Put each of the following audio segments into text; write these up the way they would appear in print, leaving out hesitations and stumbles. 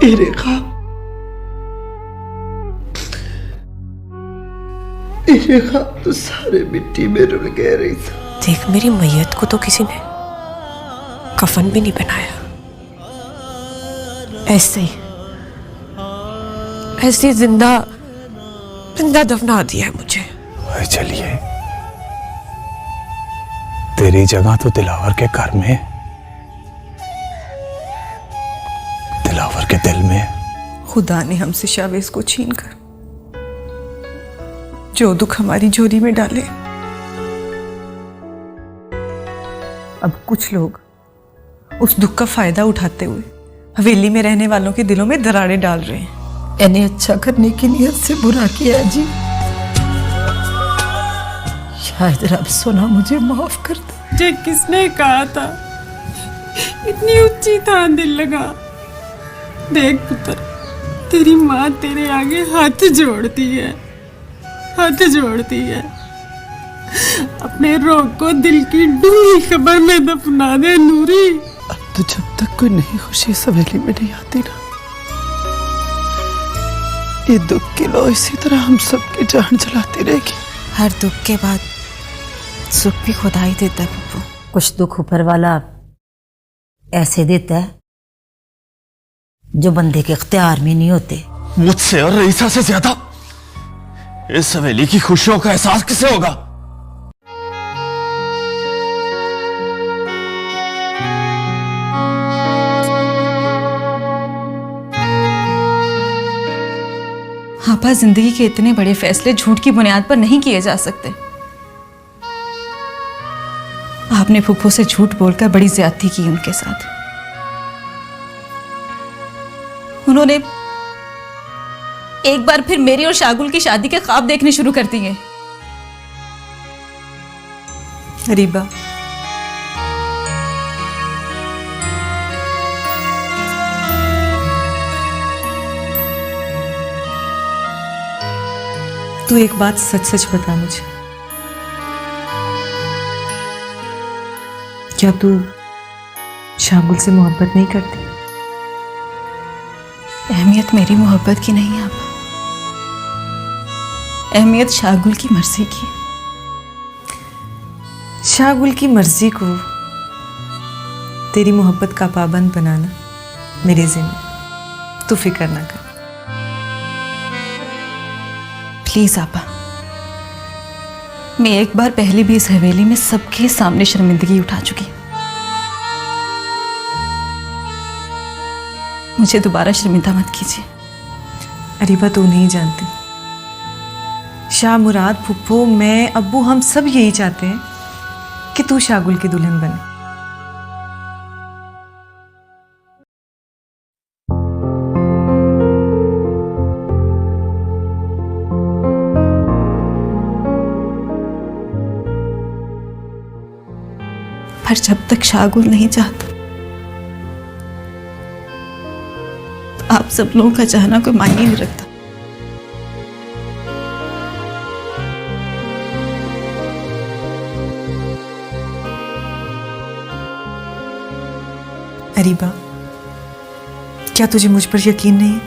मेरे ख्वाब तो सारे मिट्टी में रुल गए रही था। देख, मेरी मैयत को तो किसी ने कफन भी नहीं पहनाया, ऐसे ही जिंदा दफना दिया है मुझे। चलिए, तेरी जगह तो दिलावर के घर में, दिलावर के दिल में। खुदा ने हमसे शावेज को छीन कर जो दुख हमारी झोली में डाले, अब कुछ लोग उस दुख का फायदा उठाते हुए हवेली में रहने वालों के दिलों में दरारें डाल रहे हैं। इन्हें अच्छा करने की नीयत से बुरा किया जी। शायद रब सुना मुझे माफ कर दे। मुझे किसने कहा था इतनी ऊंची था दिल लगा। देख पुत्र, तेरी माँ तेरे आगे हाथ जोड़ती है। अपने रोग को दिल की डूंगी खबर में दफना दे नूरी। अब तो जब तक कोई नई खुशी इस हवेली में नहीं आती ना, ये दुख की लो इसी तरह हम सबकी जान जलाती रहेगी। हर दुख के बाद सुख भी खुदा ही देता है पप्पू। कुछ दुख ऊपर वाला ऐसे देता है जो बंदे के इख्तियार में नहीं होते। मुझसे और रईसा से ज्यादा इस हवेली की खुशियों का एहसास किसे होगा? आपा, जिंदगी के इतने बड़े फैसले झूठ की बुनियाद पर नहीं किए जा सकते। आपने फूफो से झूठ बोलकर बड़ी ज्यादती की उनके साथ। उन्होंने एक बार फिर मेरी और शागुल की शादी के ख्वाब देखने शुरू कर दिए। रीबा, तू एक बात सच सच बता मुझे, क्या तू शागुल से मोहब्बत नहीं करती? अहमियत मेरी मोहब्बत की नहीं है आपा, अहमियत शागुल की मर्जी की। शागुल की मर्जी को तेरी मोहब्बत का पाबंद बनाना मेरे जिम्मे। तू फिक्र ना कर। प्लीज आपा, मैं एक बार पहले भी इस हवेली में सबके सामने शर्मिंदगी उठा चुकी। मुझे दोबारा शर्मिंदा मत कीजिए। अरीबा, तू नहीं जानती, शाह मुराद, फुप्पो, मैं, अब्बू, हम सब यही चाहते हैं कि तू शागुल की दुल्हन बने। पर जब तक शागुल नहीं चाहता, आप सब लोगों का चाहना कोई मायने नहीं रखता। अरीबा, क्या तुझे मुझ पर यकीन नहीं है?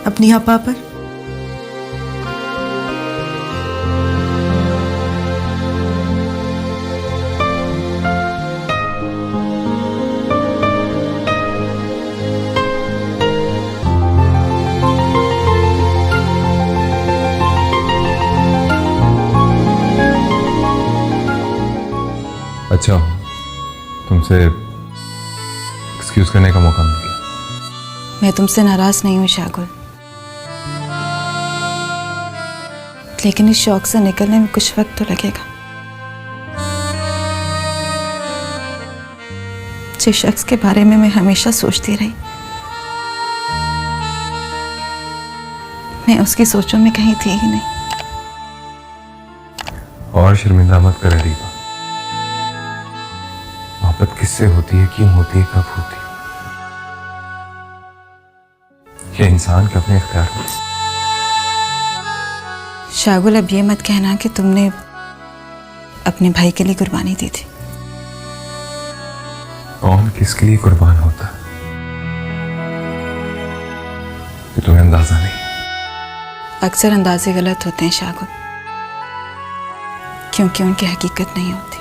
अपनी आपा पर? अच्छा, तुमसे एक्सक्यूज करने का मौका मिल गया। मैं तुमसे नाराज नहीं हूं शागुल, लेकिन इस शौक से निकलने में कुछ वक्त तो लगेगा। जिस शख्स के बारे में मैं हमेशा सोचती रही, मैं उसकी सोचों में कहीं थी ही नहीं। और शर्मिंदा मत कर रीबा। मोहब्बत किससे होती है, क्यों होती है, कब होती है, ये इंसान के अपने इख्तियार में। शागुल, अब ये मत कहना कि तुमने अपने भाई के लिए कुर्बानी दी थी। कौन किसके लिए कुर्बान होता है तुम्हें अंदाजा नहीं। अक्सर अंदाजे गलत होते हैं शागुल, क्योंकि उनकी हकीकत नहीं होती।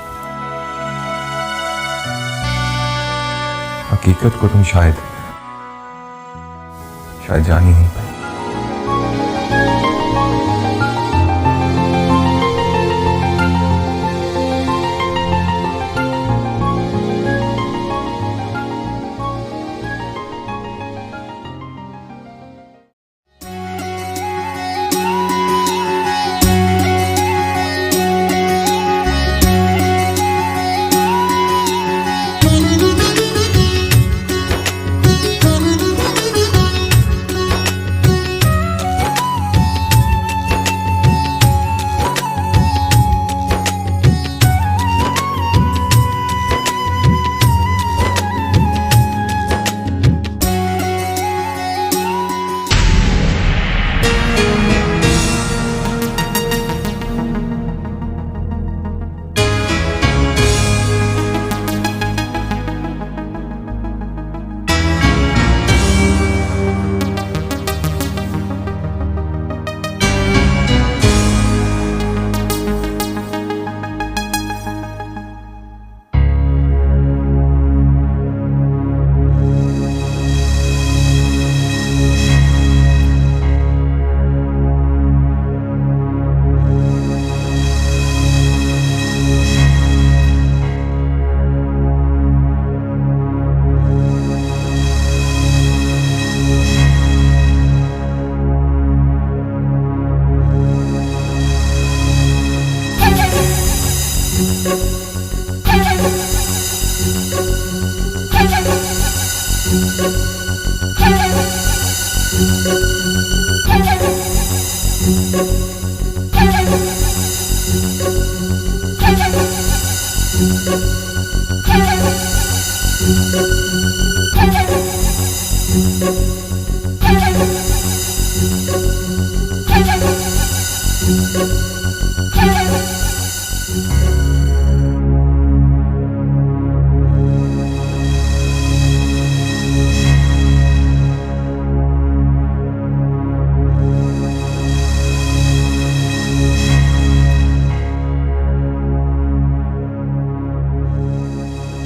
हकीकत को तुम शायद जान ही नहीं पाई।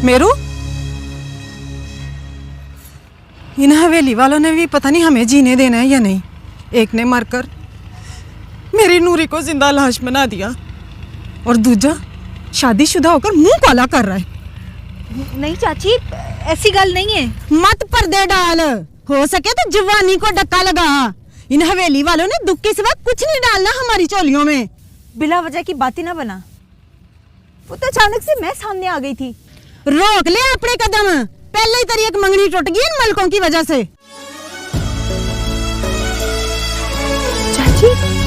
मेरू, इन हवेली वालों ने भी पता नहीं हमें जीने देना है या नहीं। एक ने मरकर मेरी नूरी को जिंदा लाश बना दिया और दूजा शादीशुदा होकर मुंह काला कर रहा है। नहीं चाची, ऐसी गल नहीं है। मत पर्दे डाल, हो सके तो जवानी को डक्का लगा। इन हवेली वालों ने दुख के सिवा कुछ नहीं डालना हमारी चोलियों में। बिला वजह की बात ही ना बना, वो तो अचानक से मैं सामने आ गई थी। रोक ले अपने कदम, पहले ही तेरी एक मंगनी टूट गई इन मलकों की वजह से। चाची,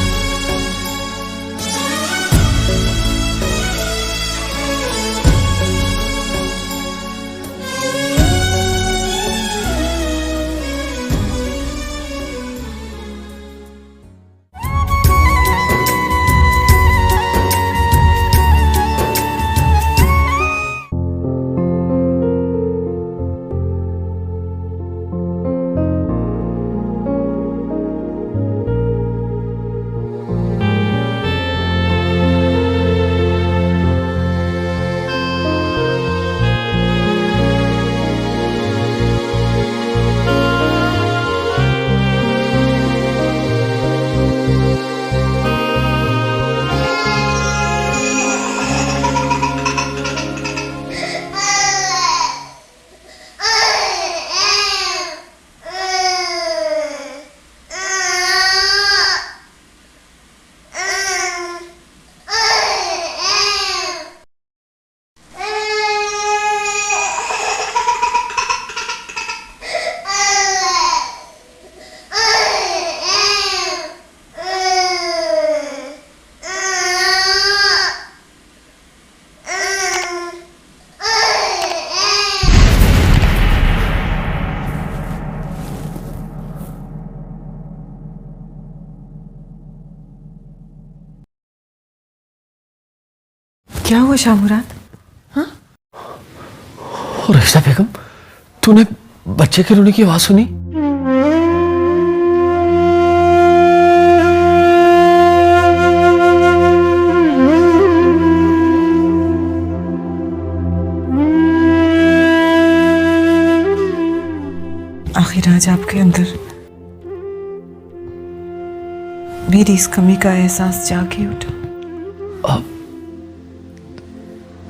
क्या हुआ शाहमुराद? हाँ? और बेगम, तूने बच्चे के रोने की आवाज सुनी? आज आपके अंदर मेरी इस कमी का एहसास जाग ही उठा।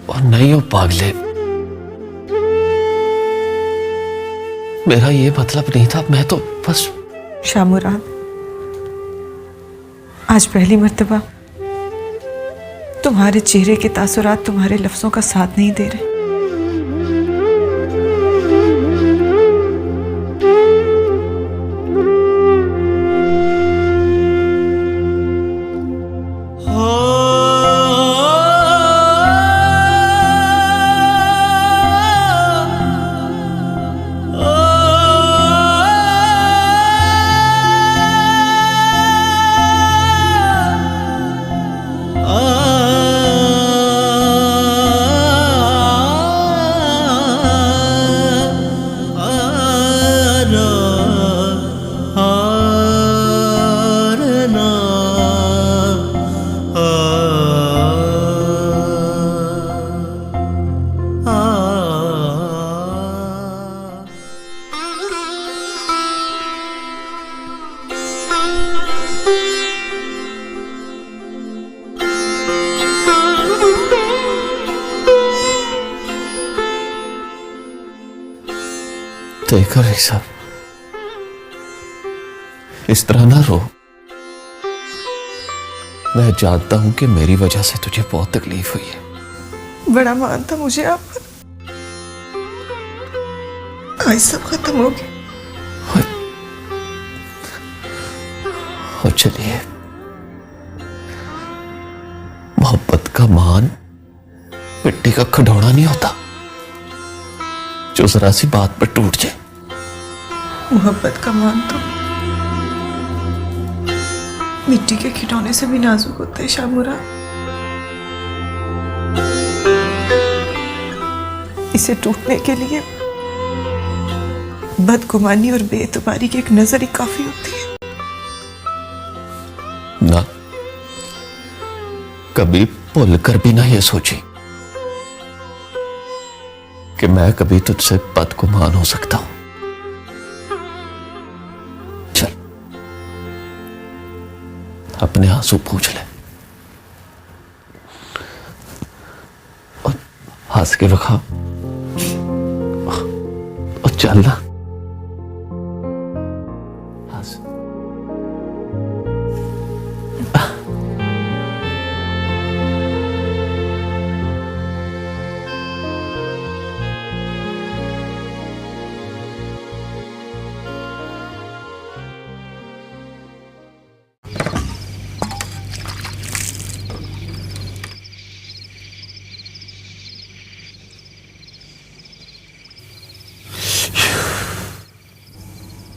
और नहीं हो पागले, मेरा ये मतलब नहीं था। मैं तो बस शाह मुराद, आज पहली मर्तबा तुम्हारे चेहरे के तासुरात तुम्हारे लफ्जों का साथ नहीं दे रहे। देखो रिसा, इस तरह ना रो। मैं जानता हूं कि मेरी वजह से तुझे बहुत तकलीफ हुई है। बड़ा मान था मुझे आप पर, आज सब खत्म हो गया। और चलिए, मोहब्बत का मान मिट्टी का खिलौना नहीं होता जो जरा सी बात पर टूट जाए। मोहब्बत का मान तो मिट्टी के खिलौने से भी नाजुक होता है शाह मुराद। इसे टूटने के लिए बदगुमानी और बेएतबारी की एक नजर ही काफी होती है। ना, कभी भूल कर भी ना ये सोची कि मैं कभी तुझसे बदगुमान हो सकता हूं। चल, अपने आंसू पूछ ले और हंस के रखा और चल ना। हंस।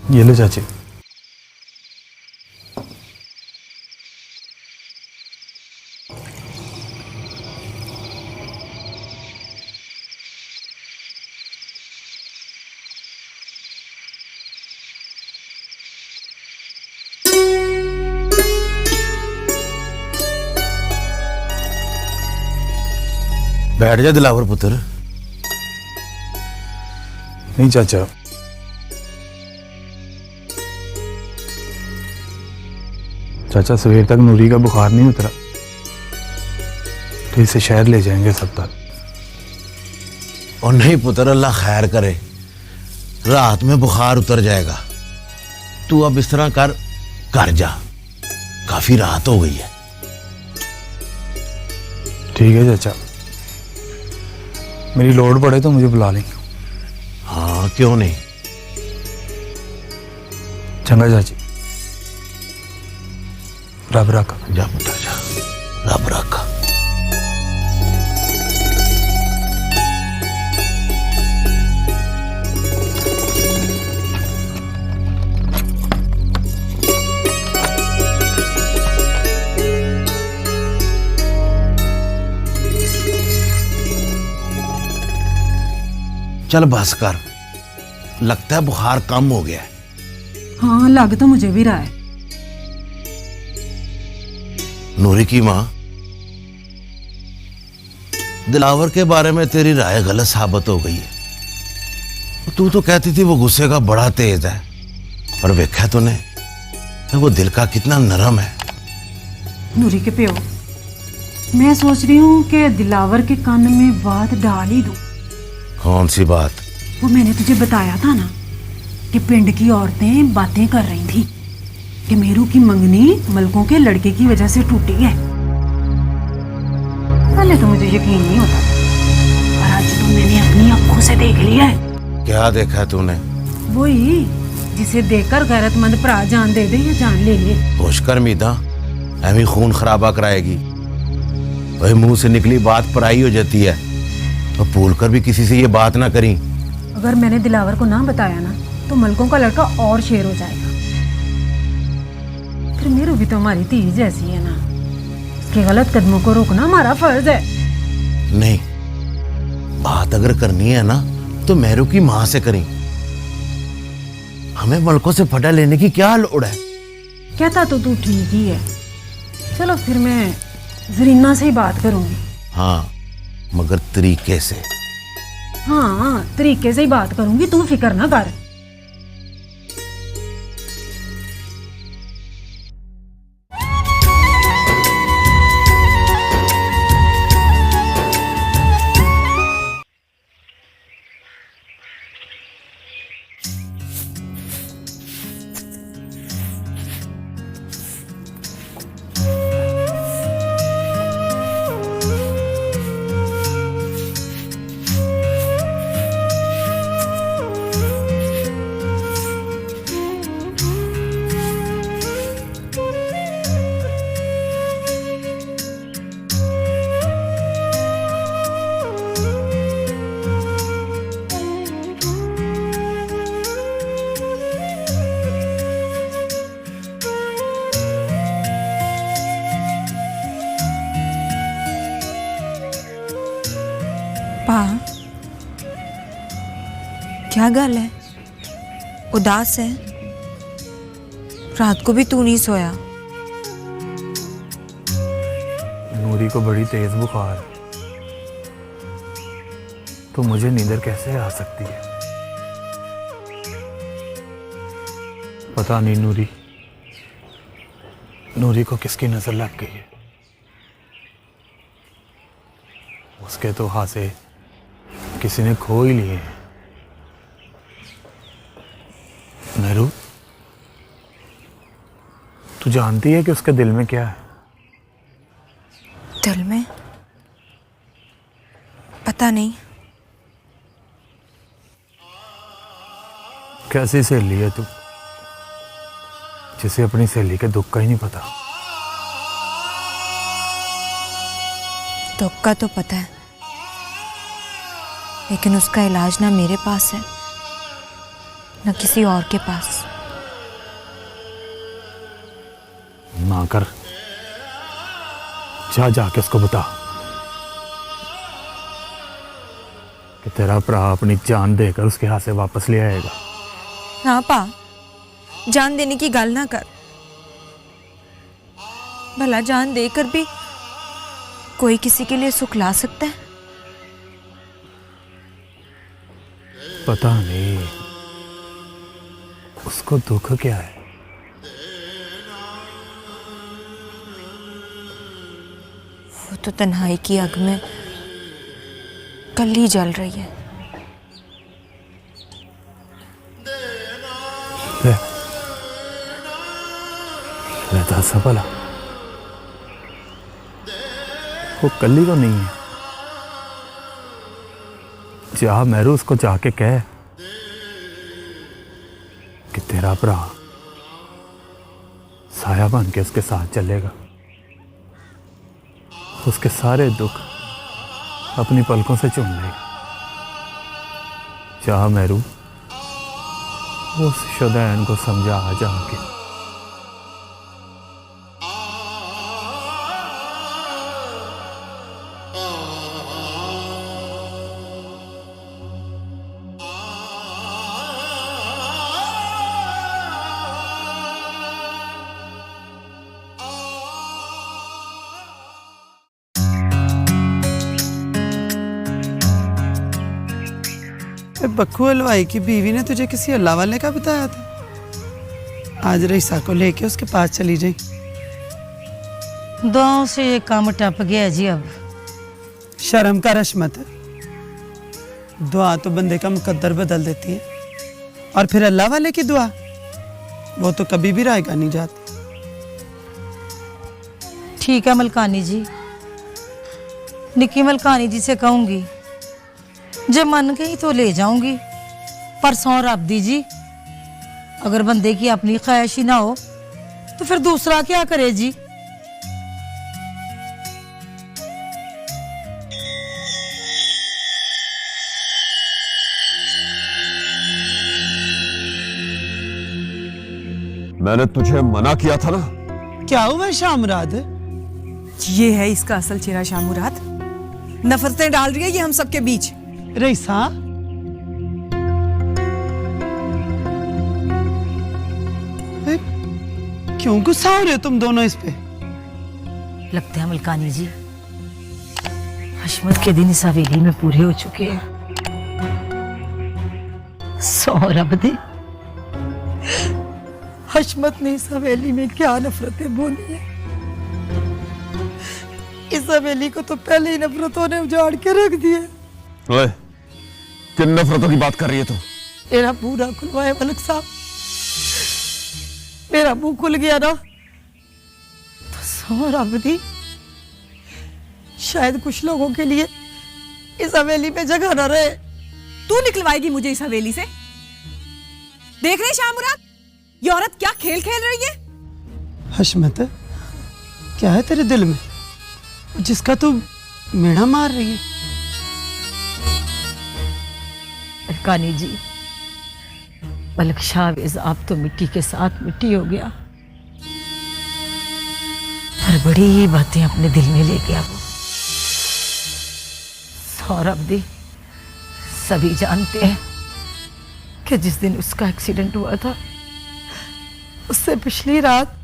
ये लो चाची। बैठ जा दिलावर पुत्र। नहीं चाचा, चाचा सवेर तक नूरी का बुखार नहीं उतरा तो इसे शहर ले जाएंगे अस्पताल। और नहीं पुत्र, अल्लाह खैर करे, रात में बुखार उतर जाएगा। तू अब इस तरह कर, घर जा, काफी रात हो गई है। ठीक है चाचा, मेरी लोड़ पड़े तो मुझे बुला लेंगे। हाँ क्यों नहीं। चंगा चाची, रब रखा। जा पुत्र जा, रब रखा। चल बस कर, लगता है बुखार कम हो गया है। हाँ लग तो मुझे भी रहा है। नूरी की माँ, दिलावर के बारे में तेरी राय गलत साबित हो गई है। तू तो कहती थी वो गुस्से का बड़ा तेज है, पर वेखा तूने वो दिल का कितना नरम है। नूरी के प्यो, मैं सोच रही हूँ कि दिलावर के कान में बात डाल ही दूं। कौन सी बात? वो मैंने तुझे बताया था ना कि पिंड की औरतें बातें कर रही थी कि मेरू की मंगनी मलकों के लड़के की वजह से टूटी है। पहले तो मुझे यकीन नहीं होता था, पर आज तो मैंने अपनी आंखों से देख लिया है। क्या देखा तूने? वही जिसे देखकर गैरतमंद भरा जान दे दे या जान ले ले। होश कर मीता, एवं खून खराबा कराएगी। वही मुंह से निकली बात पराई हो जाती है, तो भूल कर भी किसी से ये बात ना करी। अगर मैंने दिलावर को ना बताया ना तो मलकों का लड़का और शेर हो जाएगा। फिर मेरू भी तो हमारी तीज जैसी है ना, उसके गलत कदमों को रोकना हमारा फर्ज है। नहीं, बात अगर करनी है ना तो मेरू की मां से करी। हमें मलकों से फटा लेने की क्या लोड़ है? कहता तो तू ठीक ही है। चलो फिर मैं जरीना से ही बात करूंगी। हाँ, मगर तरीके से। हाँ, तरीके से ही बात करूंगी, तू फिक्र ना कर। पा, क्या गल है? उदास है? रात को भी तू नहीं सोया? नूरी को बड़ी तेज बुखार है, तो मुझे नींदर कैसे आ सकती है? पता नहीं नूरी को किसकी नजर लग गई है। उसके तो हाथे किसी ने खो ही लिए हैं। मेरू, तू जानती है कि उसके दिल में क्या है? दिल में? पता नहीं। कैसी सहेली है तू, जिसे अपनी सहेली के दुख का ही नहीं पता? दुख का तो पता है, लेकिन उसका इलाज ना मेरे पास है न किसी और के पास। ना कर, जाके उसको बता कि तेरा भरा अपनी जान देकर उसके हाथ से वापस ले आएगा। हाँ पा, जान देने की गल ना कर। भला जान देकर भी कोई किसी के लिए सुख ला सकता है? पता नहीं उसको दुख क्या है। वो तो तन्हाई की आग में कल ही जल रही है। रहता सा भला वो कली तो नहीं है। जा मेरू, उसको जाके कह कि तेरा भरा साया बन के उसके साथ चलेगा। उसके सारे दुख अपनी पलकों से चुन लेगा। जा मेरू, उस शुदैन को समझा जाके। बक्खू हलवाई की बीवी ने तुझे किसी अल्लाह वाले का बताया था? आज रईसा को लेके उसके पास चली जाए। दुआओं से ये काम टप गया जी। अब शर्म का रश्मत है। दुआ तो बंदे का मुकद्दर बदल देती है, और फिर अल्लाह वाले की दुआ वो तो कभी भी रायगा नहीं जाती। ठीक है मलकानी जी, निकी मलकानी जी से कहूंगी, जब मन गई तो ले जाऊंगी। पर सौर अब्दी जी, अगर बंदे की अपनी ख्वाहिश ही ना हो तो फिर दूसरा क्या करे जी। मैंने तुझे मना किया था ना। क्या हुआ शामुराद? ये है इसका असल चेहरा शामुराद। नफरतें डाल रही है ये हम सबके बीच। रईसा, क्यों गुस्सा हो रहे हो तुम दोनों इस पे? लगता है मलकानी जी हशमत के दिन इस हवेली में पूरे हो चुके हैं। सौरभ दी, हशमत ने इस हवेली में क्या नफरतें बोली है। इस हवेली को तो पहले ही नफरतों ने उजाड़ के रख दिया। ओए, किन नफरतों की बात कर रही है तू? मेरा मुंह ना खुलवाए मलिक साहब, मेरा मुंह खुल गया ना तो सौरभ दी, शायद कुछ लोगों के लिए इस हवेली में जगह न रहे। तू निकलवाएगी मुझे इस हवेली से? देख रहे शामुराद, ये औरत क्या खेल खेल रही है? हशमत, क्या है तेरे दिल में जिसका तू मेढ़ा मार रही है? कानी जी, मलिक शाहवेज आप तो मिट्टी के साथ मिट्टी हो गया, पर बड़ी बातें अपने दिल में ले गया वो। सौरभ दी, सभी जानते हैं कि जिस दिन उसका एक्सीडेंट हुआ था उससे पिछली रात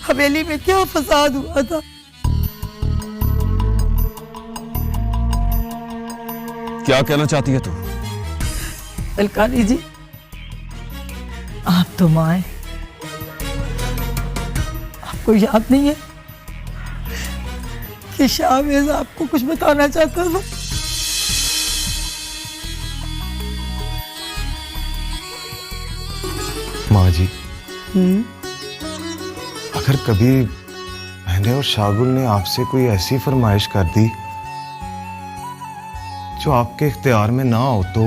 हवेली में क्या फसाद हुआ था। क्या कहना चाहती है तू? अलकानी जी, आप तो मां हैं, आपको याद नहीं है कि शाहवेज आपको कुछ बताना चाहता था? माँ जी, अगर कभी मैंने और शागुल ने आपसे कोई ऐसी फरमाइश कर दी जो आपके इख्तियार में ना हो तो?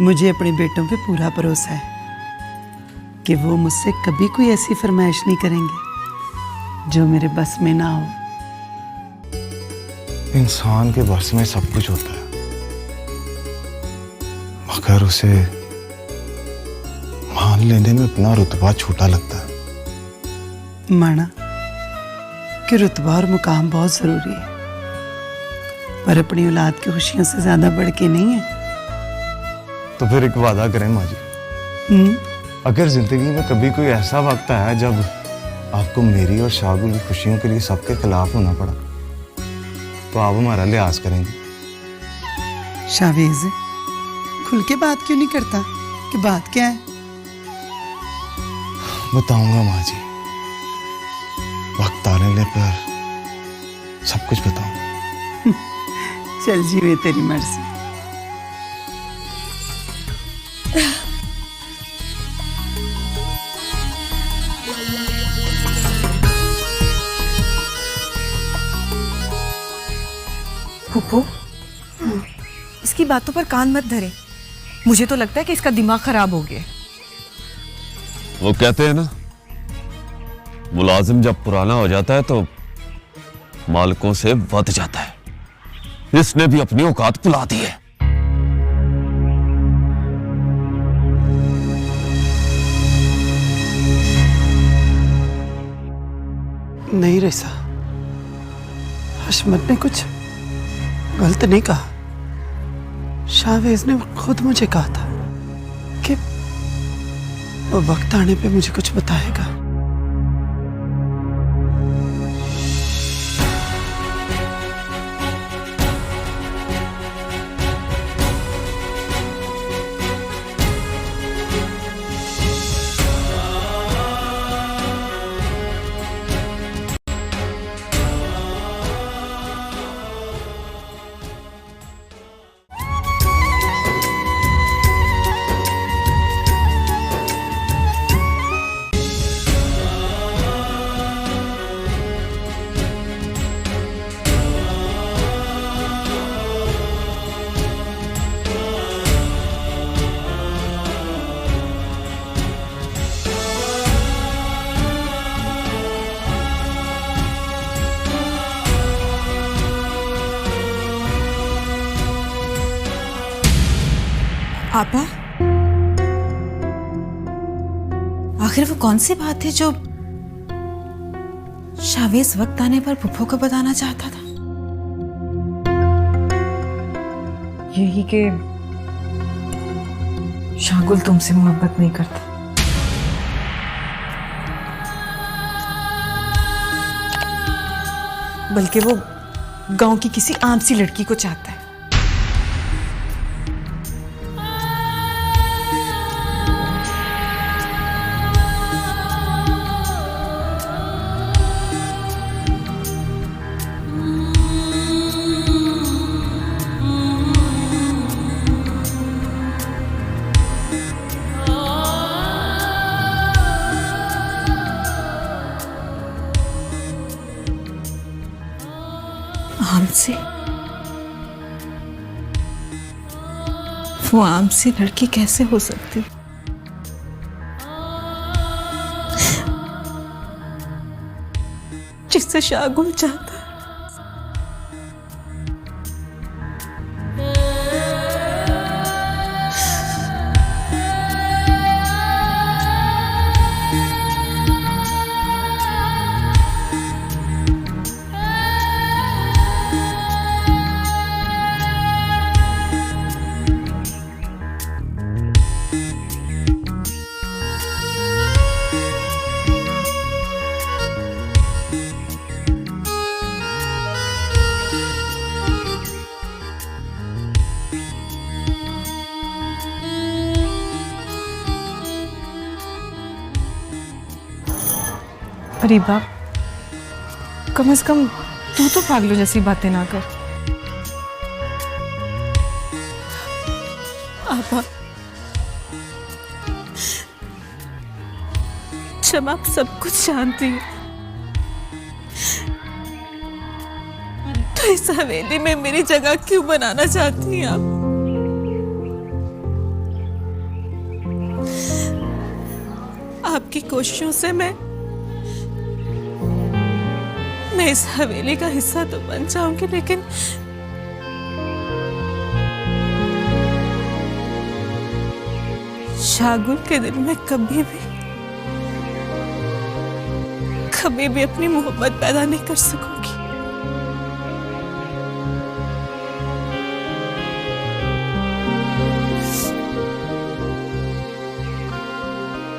मुझे अपने बेटों पे पूरा भरोसा है कि वो मुझसे कभी कोई ऐसी फरमाइश नहीं करेंगे जो मेरे बस में ना हो। इंसान के बस में सब कुछ होता है, मगर उसे मान लेने में अपना रुतबा छोटा लगता है। माना कि रुतबा और मुकाम बहुत जरूरी है, पर अपनी औलाद की खुशियों से ज्यादा बढ़ के नहीं है। तो फिर एक वादा करें माँ जी, अगर जिंदगी में कभी कोई ऐसा वक्त आया जब आपको मेरी और शागुल की खुशियों के लिए सबके खिलाफ होना पड़ा, तो आप हमारा लिहाज करेंगे? शाहवेज, खुल के बात क्यों नहीं करता कि बात क्या है? बताऊंगा माँ जी, वक्त आने पर सब कुछ बताऊंगा। चल जीवे तेरी मर्जी। फूफो, इसकी बातों पर कान मत धरे। मुझे तो लगता है कि इसका दिमाग खराब हो गया। वो कहते हैं ना, मुलाजिम जब पुराना हो जाता है तो मालिकों से बद जाता है। इसने भी अपनी औकात भुला दी है। नहीं रईसा, हशमत ने कुछ गलत नहीं कहा। शाहवेज ने खुद मुझे कहा था कि वो वक्त आने पे मुझे कुछ बताएगा। आपा, आखिर वो कौन सी बात थी जो शावेज वक्त आने पर फुफ्फो को बताना चाहता था? यही कि शागुल तुमसे मोहब्बत नहीं करता। बल्कि वो गांव की किसी आम सी लड़की को चाहता है। आम से? वो आम सी लड़की कैसे हो सकती? जिससे शागुल चाहता है। अरे बाप, कम से कम तू तो पागलों जैसी बातें ना कर। आपा, जब आप सब कुछ जानती हैं तो इस हवेली में मेरी जगह क्यों बनाना चाहती हैं आप? आपकी कोशिशों से मैं इस हवेली का हिस्सा तो बन जाऊंगी, लेकिन शागुल के दिल में कभी भी अपनी मोहब्बत पैदा नहीं कर सकूंगी।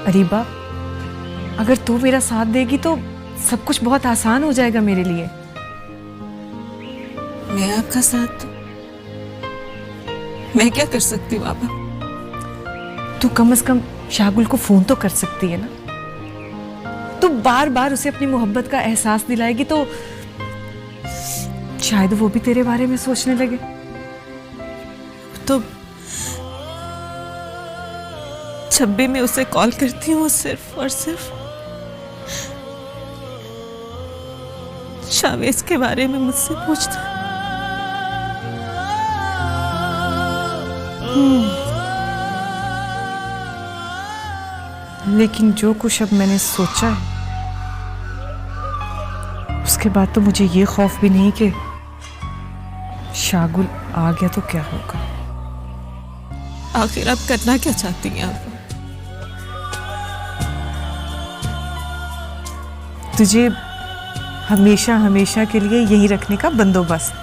अरे बाप, अगर तू मेरा साथ देगी तो सब कुछ बहुत आसान हो जाएगा मेरे लिए। मैं आपका साथ मैं क्या कर सकती हूँ आपा? तू कम से कम शागुल को फोन तो कर सकती है ना। तू बार बार उसे अपनी मोहब्बत का एहसास दिलाएगी तो शायद वो भी तेरे बारे में सोचने लगे। तो जब भी मैं उसे कॉल करती हूँ सिर्फ और सिर्फ शावेज के बारे में मुझसे पूछता। लेकिन जो कुछ अब मैंने सोचा है उसके बाद तो मुझे ये खौफ भी नहीं कि शागुल आ गया तो क्या होगा। आखिर आप करना क्या चाहती हैं आप? तुझे हमेशा हमेशा के लिए यही रखने का बंदोबस्त।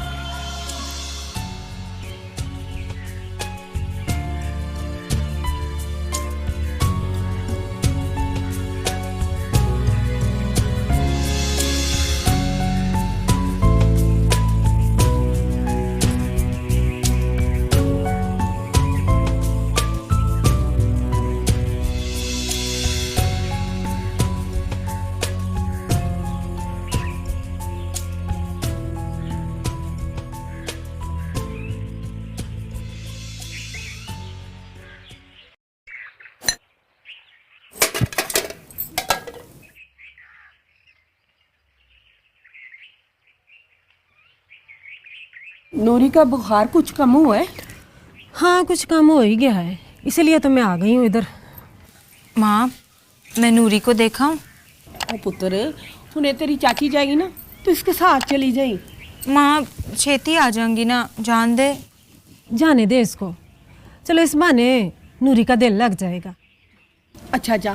नूरी का बुखार कुछ कम हुआ है? हाँ, कुछ कम हो ही गया है, इसीलिए तो मैं आ गई हूँ इधर। माँ, मैं नूरी को देखा हूँ। पुत्र, उन्हें तेरी चाची जाएगी ना तो इसके साथ चली जाई। माँ, छेती आ जाऊंगी ना, जान दे। जाने दे इसको, चलो इस बहाने नूरी का दिल लग जाएगा। अच्छा जा।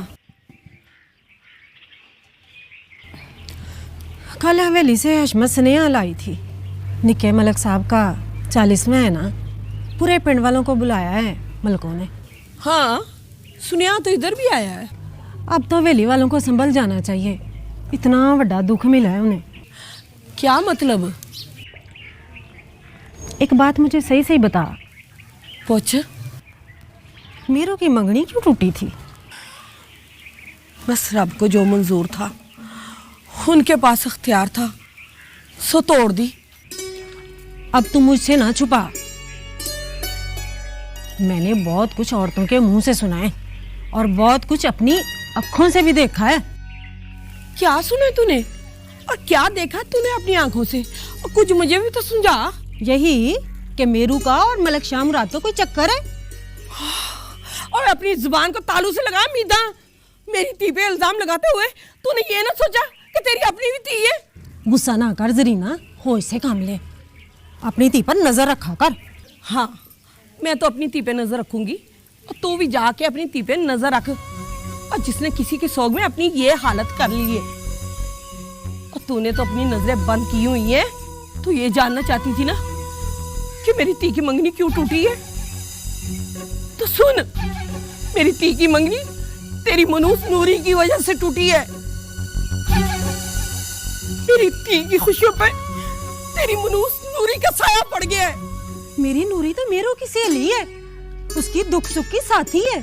कल हवेली से हशमत स्नेहा लाई थी। निके मलक साहब का 40वां है ना, पूरे पिंड वालों को बुलाया है मलकों ने। हाँ सुनिया तो इधर भी आया है। अब तो हवेली वालों को संभल जाना चाहिए, इतना बड़ा दुख मिला है उन्हें। क्या मतलब? एक बात मुझे सही सही बता। पूछ। मीरू की मंगनी क्यों टूटी थी? बस रब को जो मंजूर था, उनके पास अख्तियार था, सो तोड़ दी। अब तुम मुझसे ना छुपा। मैंने बहुत कुछ औरतों के मुंह से सुना है और बहुत कुछ अपनी आंखों से भी देखा है। क्या सुना तूने और क्या देखा तूने अपनी आंखों से? और कुछ मुझे भी तो समझा। यही कि मेरू का और मलक शाह मुराद का कोई चक्कर है। और अपनी जुबान को तालू से लगा मीदा। मेरी ती पे इल्जाम लगाते हुए तूने ये ना सोचा कि तेरी अपनी भी ती है? गुस्सा ना कर जरीना, होश से काम ले, अपनी ती पर नजर रखा कर। हाँ मैं तो अपनी ती पे नजर रखूंगी और तू भी जाके अपनी ती पे नजर रख। और जिसने किसी के सोग में अपनी ये हालत कर ली है, और तूने तो अपनी नजरें बंद की हुई है। तू ये जानना चाहती थी ना कि मेरी ती की मंगनी क्यों टूटी है? तो सुन, मेरी ती की मंगनी तेरी मनूस नूरी की वजह से टूटी है। मेरी ती की खुशियों पे तेरी मनूस नूरी का साया पड़ गया है। मेरी नूरी तो मेरू की सहेली है, उसकी दुख सुख की साथी है।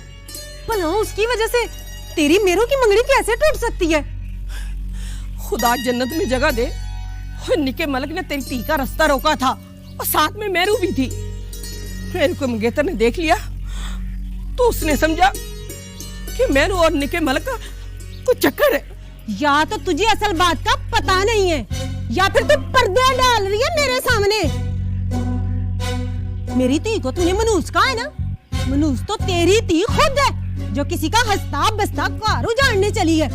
भला उसकी वजह से तेरी मेरू की मंगनी कैसे टूट सकती है? खुदा जन्नत में जगह दे। और निके मलक ने तेरी ती का रास्ता रोका था और साथ में मेरू भी थी। मेरू को मंगेतर ने देख लिया तो उसने समझा कि मेरू और निके मलक का कुछ चक्कर है। या तो तुझे असल बात का पता नहीं है या फिर तू पर्दे डाल रही है मेरे सामने। मेरी ती को तूने मनूस कहा है ना, मनूस तो तेरी ती खुद है जो किसी का हंसता बसता घर उजाड़ने चली है।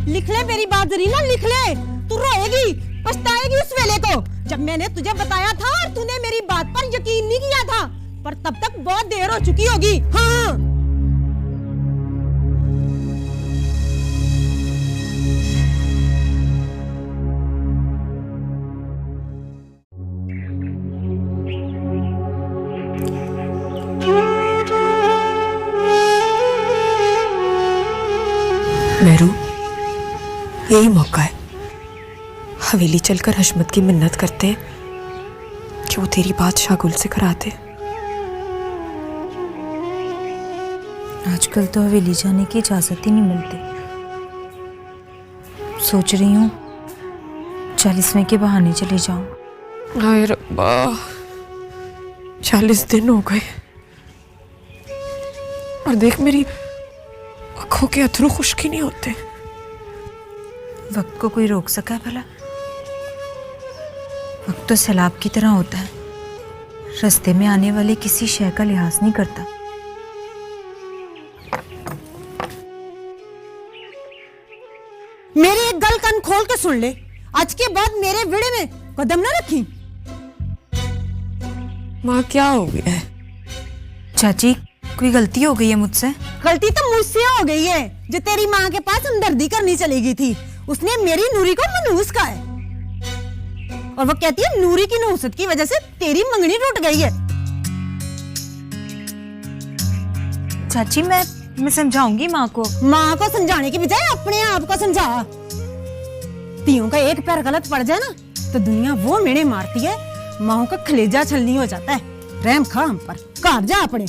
लिख ले मेरी बात जरीना, लिख ले। तू रोएगी, पछताएगी उस वेले को जब मैंने तुझे बताया था और तूने मेरी बात पर यकीन नहीं किया था, पर तब तक बहुत देर हो चुकी होगी। हाँ मेरू, यही मौका है। हवेली चलकर हशमत की मिन्नत करते हैं कि वो तेरी बात शागुल से कराते। आजकल तो हवेली जाने की इजाजत ही नहीं मिलती। सोच रही हूँ 40वें के बहाने चले जाऊं। हाय रब्बा, 40 दिन हो गए और देख मेरी आंखों के अथरू खुश्क ही नहीं होते। वक्त को कोई रोक सका भला? वक्त तो सैलाब की तरह होता है, रास्ते में आने वाले किसी शय का लिहाज नहीं करता। मेरी एक गल कान खोल के सुन ले, आज के बाद मेरे विड़े में कदम ना रखी। माँ क्या हो गया है? चाची कोई गलती हो गई है मुझसे? गलती तो मुझसे हो गई है जो तेरी माँ के पास हमदर्दी करनी चली गई थी। उसने मेरी नूरी को मनहूस कहा है और वो कहती है नूरी की नहुसत की वजह से तेरी मंगनी टूट गई है। चाची मैं समझाऊंगी माँ को। माँ को समझाने की बजाय अपने आप को समझा। तियों का एक पैर गलत पड़ जाए ना तो दुनिया वो मेने मारती है, माँ का खलेजा छलनी हो जाता है। रहम खा हम पर, घर जा अपने।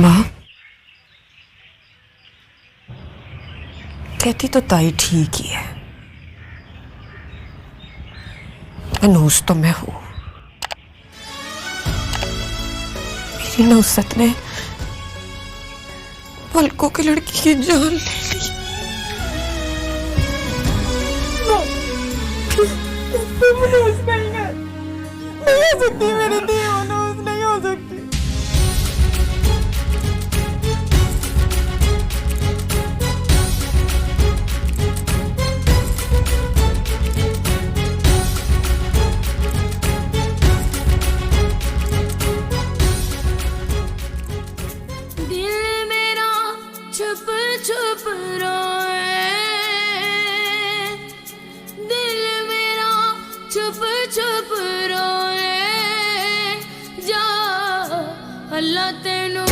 माँ कहती तो ताई ठीक ही है, मनूस तो मैं हूं। मेरी नौसत ने पलकों की लड़की की जान ले ली। मनूस नहीं है, नहीं हो सकती मेरी दी, मनूस नहीं हो सकती। छुप छुप रोए, दिल मेरा छुप छुप रोए, जा अल्लाह तेनू